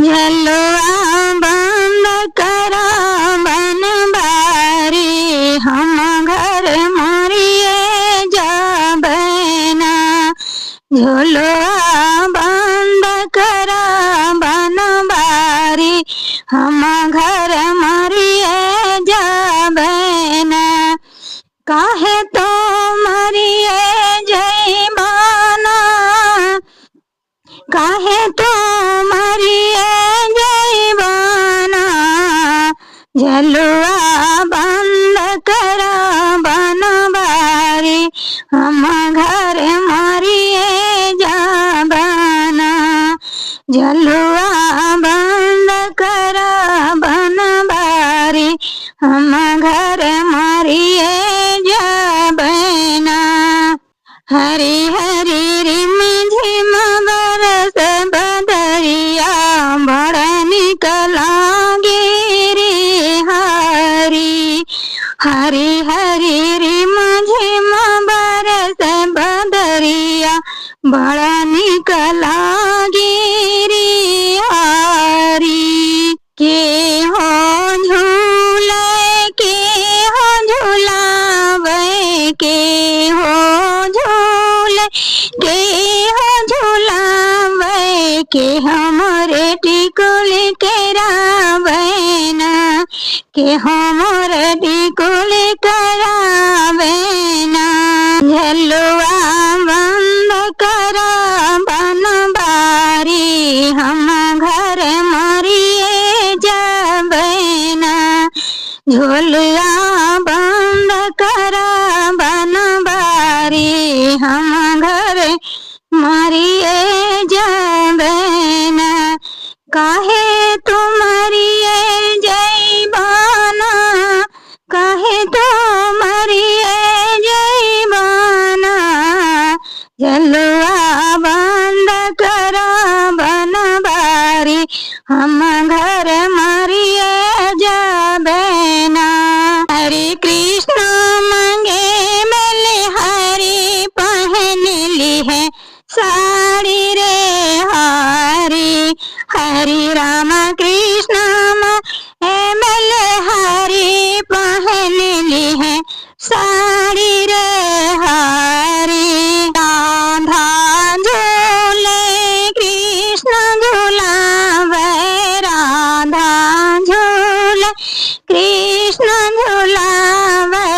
झलुआ बंद करा बन बारी, हम घर मरिए जाबना। झलुआ बंद करा बन बारी, हम घर मरिए जाबना। काहे तो मरिए जैबाना, काहे तो मरिए जैबाना। झलुआ बंद करा बन बारी, हम घर मरिए जाबना। झलुआ बंद करा बन बारी, हम घर मरिए जाबना। हरी हरी रिम झिम बरस बदरिया, बड़ा निकला गिरी हरी। हरी हरी रिम झिम बरस बदरिया, बड़ा निकला गिरी हरी। के हो झूले, के हो झूलावे, के हो झूले, के हो झूलावे। के हमरे टिकुली करावेना, के हमरे टिकुली करावेना। झलुआ बंद करा बन बारी, हम घर मरिए जाबना। झलुआ बंद करा बन बारी, हम घर मरिए जाबना। काहे तू मरिए जैबाना, काहे तू मरिए जैबाना। झलुआ बंद करा बन बारी, हम घर मरिए जाबना। हरे कृष्ण मांगे बलिहारी, पहन ली है साड़ी रे हारी। हरि राम कृष्ण बलिहारी, पहन ली है साड़ी रे हारी। राधा झूले कृष्ण झूलावे, राधा झूले कृष्ण झूलावे।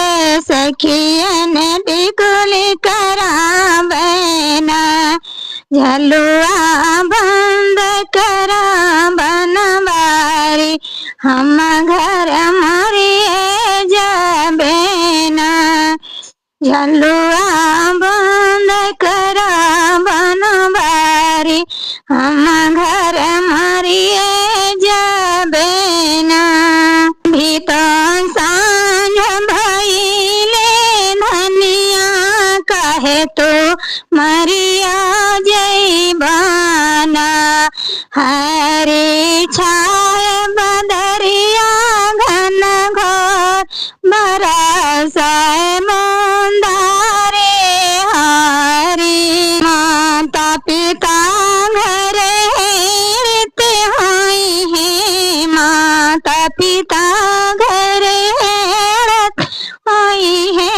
सखियन टिकुली करावेना, झलुआ बंद करा बन बारी, हम घर मरिए जाबना। झलुआ बंद करा बन बारी, हम घर मरिए जाबना। भीतर सांझ भइले धनिया, काहे तो मरिया जैबाना। हरे छाय बदरिया घन घोर, बरसाए मुंदारे हरी। माता पिता घर हेरते होई है, माता पिता घर हेरत होई है।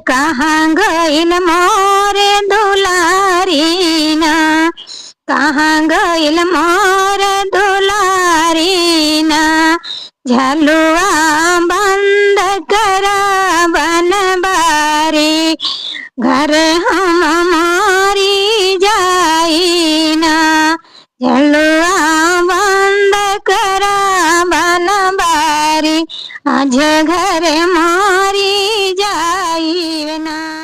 कहाँ गइल मोरे दुलारी ना, कहाँ गइल मोर दुलारी ना। झलुआ बंद करा बन बारी, घर हम मारी जाइना। झलुआ बंद करा बन बारी, आज घर मारी जाइना।